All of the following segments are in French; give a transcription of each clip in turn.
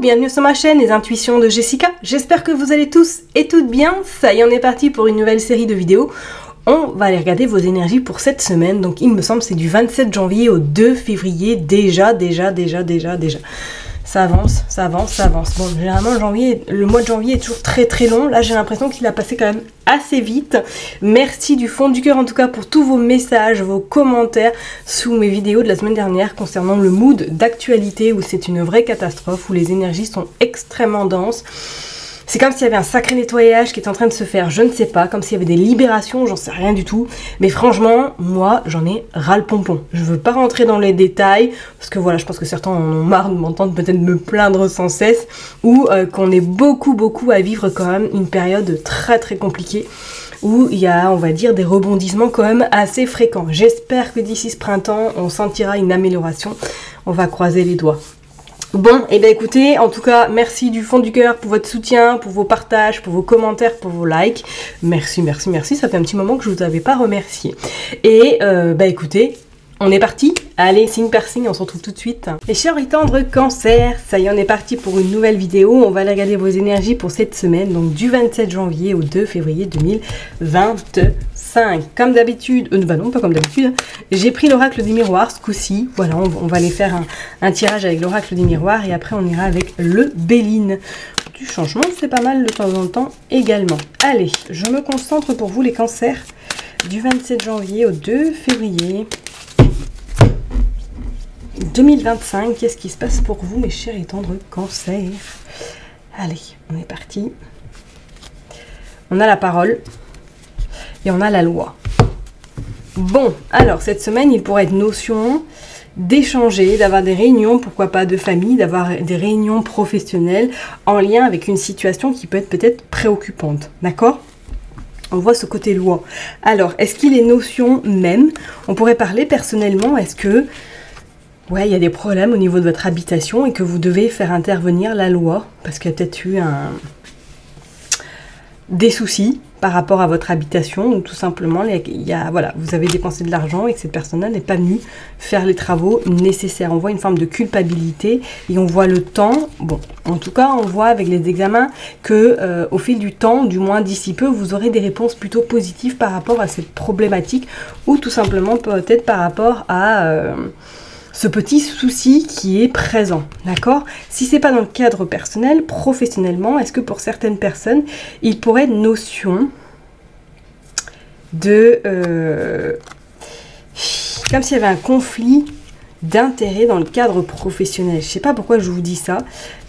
bienvenue sur ma chaîne Les Intuitions de Jessica. J'espère que vous allez tous et toutes bien. Ça y est, on est parti pour une nouvelle série de vidéos. On va aller regarder vos énergies pour cette semaine. Donc il me semble c'est du 27 janvier au 2 février. Déjà. Ça avance, ça avance, ça avance. Bon, généralement, le mois de janvier est toujours très long. Là, j'ai l'impression qu'il a passé quand même assez vite. Merci du fond du cœur, en tout cas, pour tous vos messages, vos commentaires sous mes vidéos de la semaine dernière concernant le mood d'actualité où c'est une vraie catastrophe, où les énergies sont extrêmement denses. C'est comme s'il y avait un sacré nettoyage qui est en train de se faire, je ne sais pas, comme s'il y avait des libérations, j'en sais rien du tout. Mais franchement, moi, j'en ai ras le pompon. Je veux pas rentrer dans les détails, parce que voilà, je pense que certains en ont marre de m'entendre peut-être me plaindre sans cesse, ou qu'on est beaucoup à vivre quand même une période très compliquée, où il y a, on va dire, des rebondissements quand même assez fréquents. J'espère que d'ici ce printemps, on sentira une amélioration. On va croiser les doigts. Bon, et bien écoutez, en tout cas, merci du fond du cœur pour votre soutien, pour vos partages, pour vos commentaires, pour vos likes. Merci, ça fait un petit moment que je vous avais pas remercié. Et écoutez, on est parti. Allez, signe par signe, on se retrouve tout de suite. Les chers et tendres Cancer, ça y est, on est parti pour une nouvelle vidéo. On va aller regarder vos énergies pour cette semaine, donc du 27 janvier au 2 février 2025. Comme d'habitude, bah non, pas comme d'habitude, j'ai pris l'oracle des miroirs ce coup-ci. Voilà, on va aller faire un tirage avec l'oracle des miroirs et après on ira avec le Béline. Du changement, c'est pas mal de temps en temps également. Allez, je me concentre pour vous les cancers du 27 janvier au 2 février 2025. Qu'est-ce qui se passe pour vous, mes chers et tendres cancers? Allez, on est parti. On a la parole. Et on a la loi. Bon, alors cette semaine, il pourrait être notion d'échanger, d'avoir des réunions, pourquoi pas de famille, d'avoir des réunions professionnelles en lien avec une situation qui peut être peut-être préoccupante. D'accord? On voit ce côté loi. Alors, est-ce qu'il est notion même? On pourrait parler personnellement, est-ce que ouais, il y a des problèmes au niveau de votre habitation et que vous devez faire intervenir la loi parce qu'il y a peut-être eu des soucis par rapport à votre habitation ou tout simplement voilà, vous avez dépensé de l'argent et que cette personne-là n'est pas venue faire les travaux nécessaires. On voit une forme de culpabilité et on voit le temps. Bon, en tout cas, on voit avec les examens que au fil du temps, du moins d'ici peu, vous aurez des réponses plutôt positives par rapport à cette problématique ou tout simplement peut-être par rapport à ce petit souci qui est présent, d'accord? Si c'est pas dans le cadre personnel, professionnellement, est-ce que pour certaines personnes, il pourrait être notion de comme s'il y avait un conflit d'intérêt dans le cadre professionnel. Je sais pas pourquoi je vous dis ça,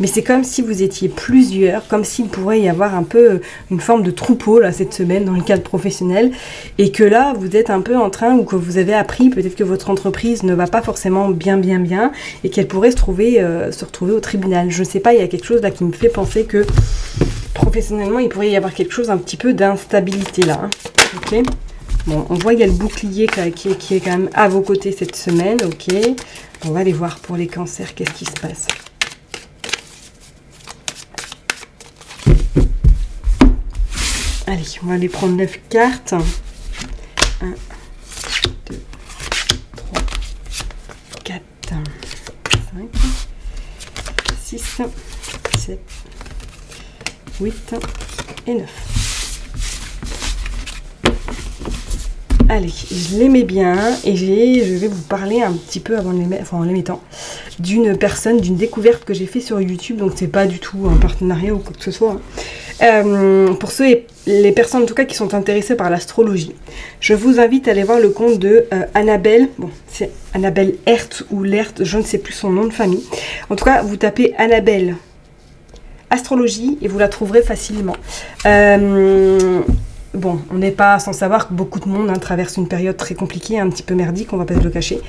mais c'est comme si vous étiez plusieurs, comme s'il pourrait y avoir un peu une forme de troupeau là cette semaine dans le cadre professionnel et que là vous êtes un peu en train ou que vous avez appris peut-être que votre entreprise ne va pas forcément bien et qu'elle pourrait se retrouver au tribunal. Je ne sais pas, il y a quelque chose là qui me fait penser que professionnellement il pourrait y avoir quelque chose un petit peu d'instabilité là. Hein. Ok. Bon, on voit il y a le bouclier qui est quand même à vos côtés cette semaine, ok. On va aller voir pour les cancers, qu'est-ce qui se passe. Allez, on va aller prendre 9 cartes. 1, 2, 3, 4, 5, 6, 7, 8 et 9. Allez, je les mets bien et je vais vous parler un petit peu avant de les mettre, enfin en les mettant, d'une personne, d'une découverte que j'ai fait sur YouTube, donc c'est pas du tout un partenariat ou quoi que ce soit. Hein. Pour les personnes en tout cas qui sont intéressées par l'astrologie, je vous invite à aller voir le compte de Annabelle, bon c'est Annabelle Herth ou Lerth, je ne sais plus son nom de famille. En tout cas, vous tapez Annabelle Astrologie et vous la trouverez facilement. Bon, on n'est pas sans savoir que beaucoup de monde traverse une période très compliquée, un petit peu merdique, on va pas se le cacher.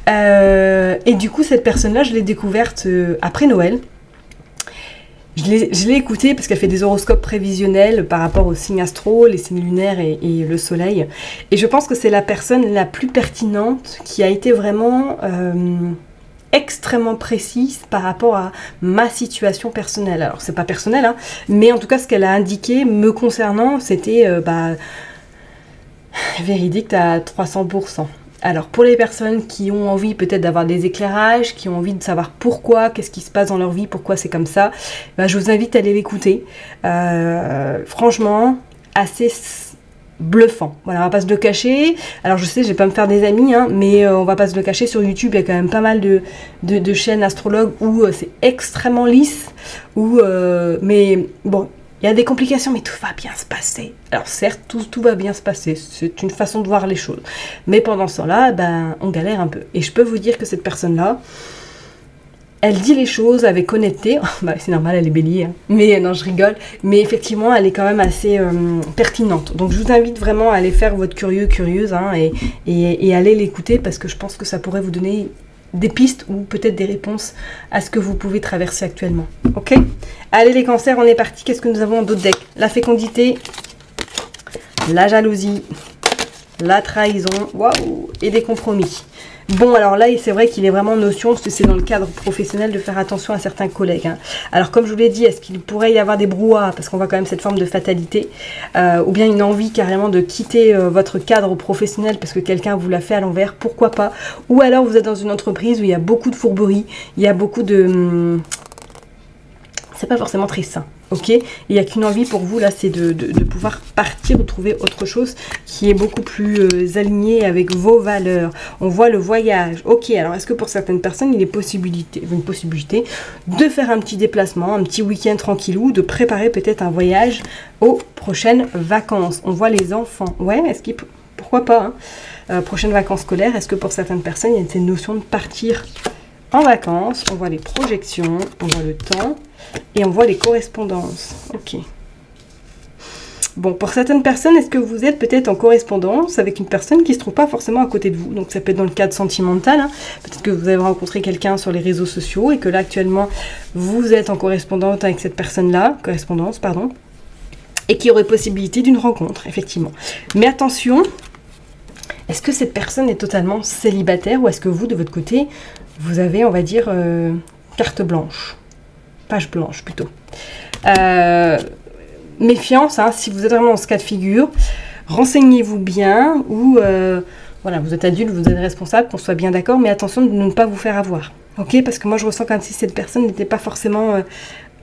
Et du coup, cette personne-là, je l'ai découverte après Noël. Je l'ai écoutée parce qu'elle fait des horoscopes prévisionnels par rapport aux signes astro, les signes lunaires et le soleil. Et je pense que c'est la personne la plus pertinente qui a été vraiment extrêmement précise par rapport à ma situation personnelle. Alors c'est pas personnel, hein, mais en tout cas ce qu'elle a indiqué me concernant, c'était véridique à 300%. Alors pour les personnes qui ont envie peut-être d'avoir des éclairages, qui ont envie de savoir pourquoi, qu'est-ce qui se passe dans leur vie, pourquoi c'est comme ça, ben, je vous invite à aller l'écouter. Franchement, assez bluffant. Voilà, on va pas se le cacher. Alors je sais, je vais pas me faire des amis, hein, mais on va pas se le cacher. Sur YouTube, il y a quand même pas mal de chaînes astrologues où c'est extrêmement lisse. Mais bon, il y a des complications, mais tout va bien se passer. Alors certes, tout va bien se passer. C'est une façon de voir les choses. Mais pendant ce temps-là, ben, on galère un peu. Et je peux vous dire que cette personne-là, elle dit les choses avec honnêteté. Bah, c'est normal, elle est bélier. Hein. Mais non, je rigole. Mais effectivement, elle est quand même assez pertinente. Donc, je vous invite vraiment à aller faire votre curieuse hein, et aller l'écouter parce que je pense que ça pourrait vous donner des pistes ou peut-être des réponses à ce que vous pouvez traverser actuellement. Ok? Allez, les cancers, on est parti. Qu'est-ce que nous avons en d'autres decks? La fécondité, la jalousie, la trahison, waouh, et des compromis. Bon, alors là, c'est vrai qu'il est vraiment notion, parce que c'est dans le cadre professionnel, de faire attention à certains collègues. Hein. Alors, comme je vous l'ai dit, est-ce qu'il pourrait y avoir des brouhahas, parce qu'on voit quand même cette forme de fatalité, ou bien une envie carrément de quitter votre cadre professionnel, parce que quelqu'un vous l'a fait à l'envers, pourquoi pas. Ou alors, vous êtes dans une entreprise où il y a beaucoup de fourberies, il y a beaucoup de... c'est pas forcément très sain, ok? Il n'y a qu'une envie pour vous, là, c'est de pouvoir partir ou trouver autre chose qui est beaucoup plus aligné avec vos valeurs. On voit le voyage. Ok, alors est-ce que pour certaines personnes, il est une possibilité de faire un petit déplacement, un petit week-end tranquillou, de préparer peut-être un voyage aux prochaines vacances? On voit les enfants. Ouais, pourquoi pas, hein? Prochaines vacances scolaires, est-ce que pour certaines personnes, il y a cette notion de partir en vacances? On voit les projections, on voit le temps. Et on voit les correspondances. Ok. Bon, pour certaines personnes, est-ce que vous êtes peut-être en correspondance avec une personne qui ne se trouve pas forcément à côté de vous? Donc ça peut être dans le cadre sentimental. Hein. Peut-être que vous avez rencontré quelqu'un sur les réseaux sociaux et que là, actuellement, vous êtes en correspondance avec cette personne-là. Correspondance, pardon. Et qu'il y aurait possibilité d'une rencontre, effectivement. Mais attention, est-ce que cette personne est totalement célibataire ou est-ce que vous, de votre côté, vous avez, on va dire, carte blanche? Page blanche plutôt. Méfiance, hein, si vous êtes vraiment dans ce cas de figure, renseignez-vous bien ou voilà, vous êtes adulte, vous êtes responsable, qu'on soit bien d'accord, mais attention de ne pas vous faire avoir. Ok, parce que moi je ressens comme si cette personne n'était pas forcément,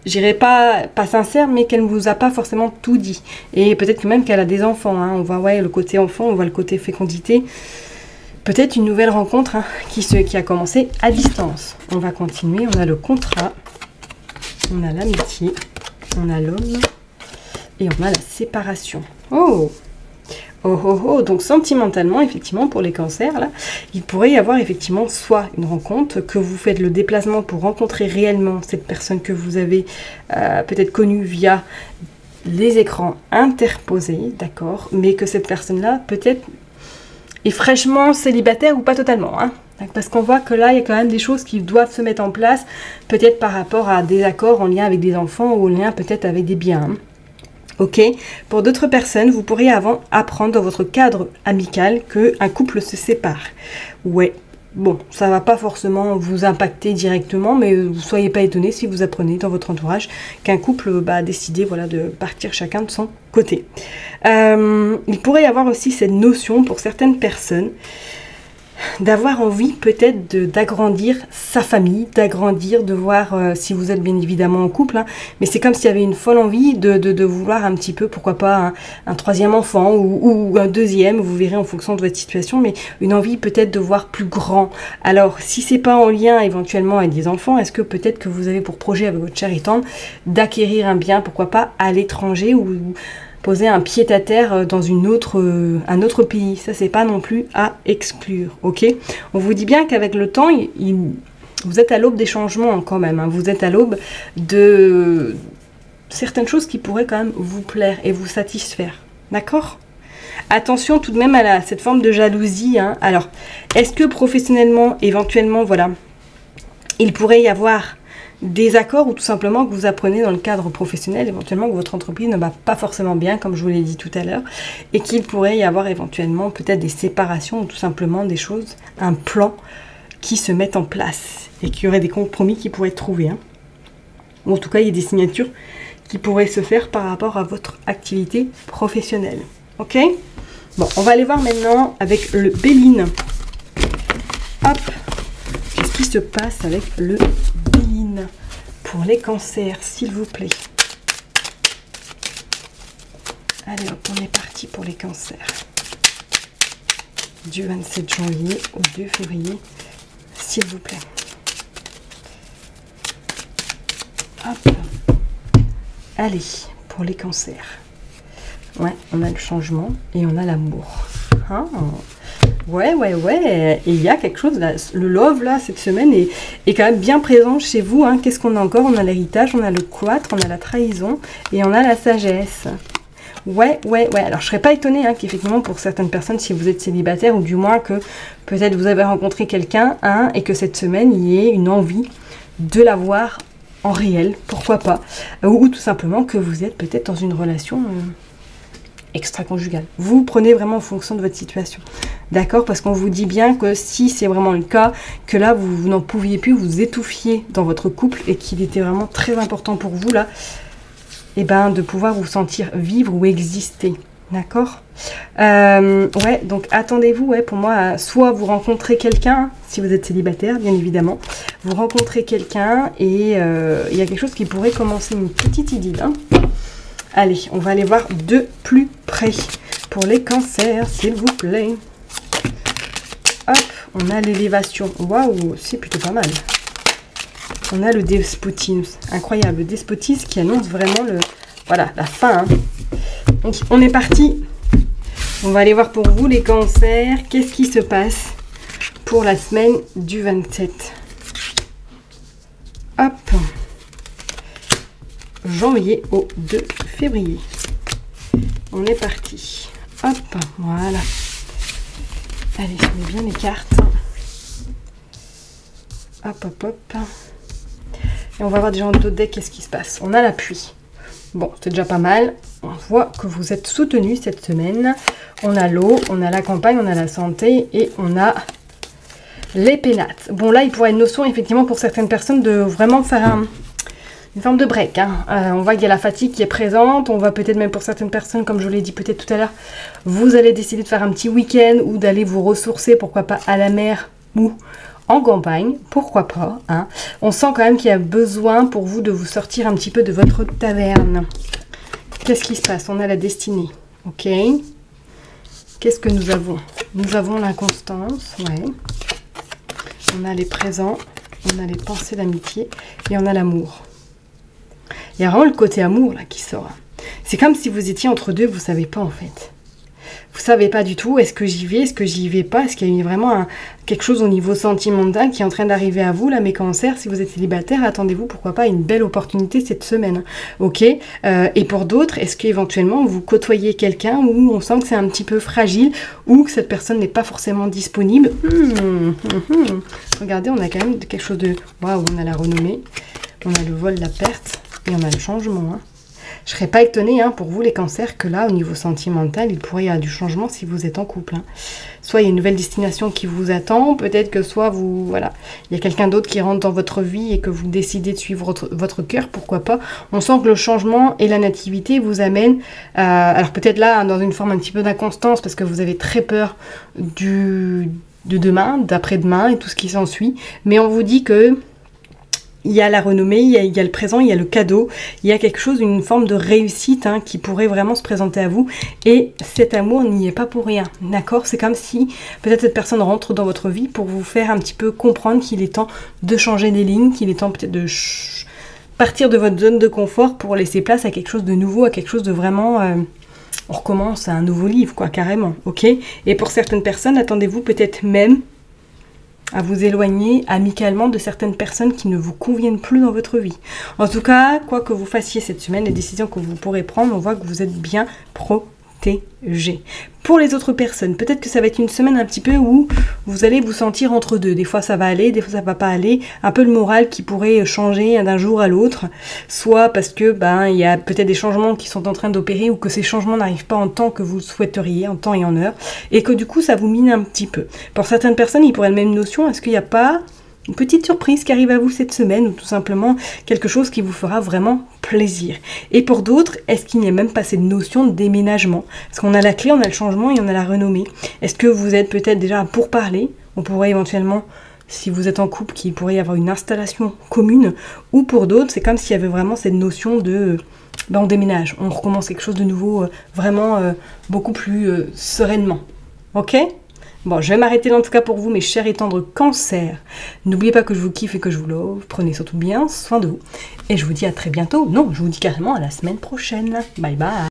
j'irais pas sincère, mais qu'elle ne vous a pas forcément tout dit. Et peut-être même qu'elle a des enfants. Hein, on voit ouais, le côté enfant, on voit le côté fécondité. Peut-être une nouvelle rencontre hein, qui a commencé à distance. On va continuer, on a le contrat. On a l'amitié, on a l'homme et on a la séparation. Oh, oh, oh, oh. Donc sentimentalement, effectivement, pour les cancers, là, il pourrait y avoir effectivement soit une rencontre, que vous faites le déplacement pour rencontrer réellement cette personne que vous avez peut-être connue via les écrans interposés, d'accord, mais que cette personne-là peut-être est fraîchement célibataire ou pas totalement, hein. Parce qu'on voit que là, il y a quand même des choses qui doivent se mettre en place, peut-être par rapport à des accords en lien avec des enfants ou en lien peut-être avec des biens. Hein. Ok. Pour d'autres personnes, vous pourriez apprendre dans votre cadre amical qu'un couple se sépare. Ouais. Bon, ça va pas forcément vous impacter directement, mais ne soyez pas étonnés si vous apprenez dans votre entourage qu'un couple a décidé voilà, de partir chacun de son côté. Il pourrait y avoir aussi cette notion pour certaines personnes d'avoir envie peut-être d'agrandir sa famille, d'agrandir, de voir si vous êtes bien évidemment en couple, hein, mais c'est comme s'il y avait une folle envie de vouloir un petit peu, pourquoi pas, un troisième enfant ou un deuxième, vous verrez en fonction de votre situation, mais une envie peut-être de voir plus grand. Alors, si c'est pas en lien éventuellement avec des enfants, est-ce que peut-être que vous avez pour projet avec votre chéri tendre d'acquérir un bien, pourquoi pas, à l'étranger ou poser un pied-à-terre dans un autre pays. Ça, c'est pas non plus à exclure, ok? On vous dit bien qu'avec le temps, vous êtes à l'aube des changements quand même. Hein. Vous êtes à l'aube de certaines choses qui pourraient quand même vous plaire et vous satisfaire, d'accord? Attention tout de même à cette forme de jalousie. Hein. Alors, est-ce que professionnellement, éventuellement, voilà, il pourrait y avoir des accords ou tout simplement que vous apprenez dans le cadre professionnel, éventuellement que votre entreprise ne va pas forcément bien, comme je vous l'ai dit tout à l'heure, et qu'il pourrait y avoir éventuellement peut-être des séparations ou tout simplement des choses, un plan qui se met en place et qu'il y aurait des compromis qui pourraient être trouvés. Hein. Ou en tout cas, il y a des signatures qui pourraient se faire par rapport à votre activité professionnelle. Ok? Bon, on va aller voir maintenant avec le Béline. se passe avec le Béline pour les cancers, s'il vous plaît? Allez hop, on est parti pour les cancers. Du 27 janvier au 2 février, s'il vous plaît. Hop. Allez, pour les cancers. Ouais, on a le changement et on a l'amour. Hein? Ouais. Et il y a quelque chose là. Le love là, cette semaine est quand même bien présent chez vous. Hein. Qu'est-ce qu'on a encore? On a l'héritage, on a le cloître, on a la trahison et on a la sagesse. Ouais. Alors, je serais pas étonnée hein, qu'effectivement, pour certaines personnes, si vous êtes célibataire, ou du moins que peut-être vous avez rencontré quelqu'un, hein, et que cette semaine, il y ait une envie de l'avoir en réel, pourquoi pas. Ou tout simplement que vous êtes peut-être dans une relation extra-conjugale. Vous prenez vraiment en fonction de votre situation. D'accord? Parce qu'on vous dit bien que si c'est vraiment le cas, que là, vous n'en pouviez plus, vous étouffiez dans votre couple, et qu'il était vraiment très important pour vous, là, et ben de pouvoir vous sentir vivre ou exister. D'accord? Ouais, donc attendez-vous, ouais, pour moi, soit vous rencontrez quelqu'un, si vous êtes célibataire, bien évidemment, vous rencontrez quelqu'un et il y a quelque chose qui pourrait commencer, une petite idylle. Hein. Allez, on va aller voir de plus près pour les cancers, s'il vous plaît. Hop, on a l'élévation. Waouh, c'est plutôt pas mal. On a le despotisme, incroyable, le despotisme qui annonce vraiment voilà, la fin. Hein. Donc, on est parti. On va aller voir pour vous les cancers. Qu'est-ce qui se passe pour la semaine du 27? Hop. Janvier au 2 février. On est parti. Hop, voilà. Allez, je mets bien les cartes. Hop. Et on va voir déjà en d'autres decks qu'est-ce qui se passe. On a la pluie. Bon, c'est déjà pas mal. On voit que vous êtes soutenu cette semaine. On a l'eau, on a la campagne, on a la santé et on a les pénates. Bon, là, il pourrait être une notion, effectivement, pour certaines personnes de vraiment faire une forme de break. Hein. On voit qu'il y a la fatigue qui est présente. On voit peut-être même pour certaines personnes, comme je l'ai dit peut-être tout à l'heure, vous allez décider de faire un petit week-end ou d'aller vous ressourcer, pourquoi pas à la mer ou en campagne, pourquoi pas. Hein. On sent quand même qu'il y a besoin pour vous de vous sortir un petit peu de votre taverne. Qu'est-ce qui se passe? On a la destinée. Ok. Qu'est-ce que nous avons? Nous avons l'inconstance. Ouais. On a les présents. On a les pensées d'amitié. Et on a l'amour. Il y a vraiment le côté amour là qui sort. C'est comme si vous étiez entre deux, vous ne savez pas en fait. Vous ne savez pas du tout, est-ce que j'y vais, est-ce que j'y vais pas, est-ce qu'il y a vraiment quelque chose au niveau sentimental qui est en train d'arriver à vous, là, mes cancers, si vous êtes célibataire, attendez-vous, pourquoi pas, une belle opportunité cette semaine, ok? Et pour d'autres, est-ce qu'éventuellement, vous côtoyez quelqu'un où on sent que c'est un petit peu fragile, ou que cette personne n'est pas forcément disponible? Regardez, on a quand même quelque chose de... Waouh, on a la renommée, on a le vol, la perte, et on a le changement, hein. Je ne serais pas étonnée hein, pour vous les cancers que là au niveau sentimental il pourrait y avoir du changement si vous êtes en couple. Hein. Soit il y a une nouvelle destination qui vous attend, peut-être que soit vous voilà, il y a quelqu'un d'autre qui rentre dans votre vie et que vous décidez de suivre votre cœur, pourquoi pas. On sent que le changement et la nativité vous amènent, alors peut-être là hein, dans une forme un petit peu d'inconstance parce que vous avez très peur de demain, d'après-demain et tout ce qui s'ensuit, mais on vous dit que il y a la renommée, il y a le présent, il y a le cadeau, il y a quelque chose, une forme de réussite hein, qui pourrait vraiment se présenter à vous. Et cet amour n'y est pas pour rien, d'accord? C'est comme si peut-être cette personne rentre dans votre vie pour vous faire un petit peu comprendre qu'il est temps de changer des lignes, qu'il est temps peut-être de partir de votre zone de confort pour laisser place à quelque chose de nouveau, à quelque chose de vraiment... on recommence à un nouveau livre, quoi, carrément, ok? Et pour certaines personnes, attendez-vous peut-être même à vous éloigner amicalement de certaines personnes qui ne vous conviennent plus dans votre vie. En tout cas, quoi que vous fassiez cette semaine, les décisions que vous pourrez prendre, on voit que vous êtes bien protégé. Pour les autres personnes, peut-être que ça va être une semaine un petit peu où vous allez vous sentir entre deux. Des fois ça va aller, des fois ça va pas aller. Un peu le moral qui pourrait changer d'un jour à l'autre. Soit parce que il y a peut-être des changements qui sont en train d'opérer ou que ces changements n'arrivent pas en temps que vous souhaiteriez, en temps et en heure. Et que du coup ça vous mine un petit peu. Pour certaines personnes, il pourrait être la même notion. Est-ce qu'il n'y a pas une petite surprise qui arrive à vous cette semaine ou tout simplement quelque chose qui vous fera vraiment plaisir? Et pour d'autres, est-ce qu'il n'y a même pas cette notion de déménagement? Parce qu'on a la clé, on a le changement et on a la renommée. Est-ce que vous êtes peut-être déjà pour parler? On pourrait éventuellement si vous êtes en couple, qu'il pourrait y avoir une installation commune, ou pour d'autres, c'est comme s'il y avait vraiment cette notion de on déménage, on recommence quelque chose de nouveau, vraiment beaucoup plus sereinement. Ok? Bon, je vais m'arrêter là en tout cas pour vous, mes chers et tendres cancers. N'oubliez pas que je vous kiffe et que je vous love. Prenez surtout bien soin de vous. Et je vous dis à très bientôt. Non, je vous dis carrément à la semaine prochaine. Bye bye.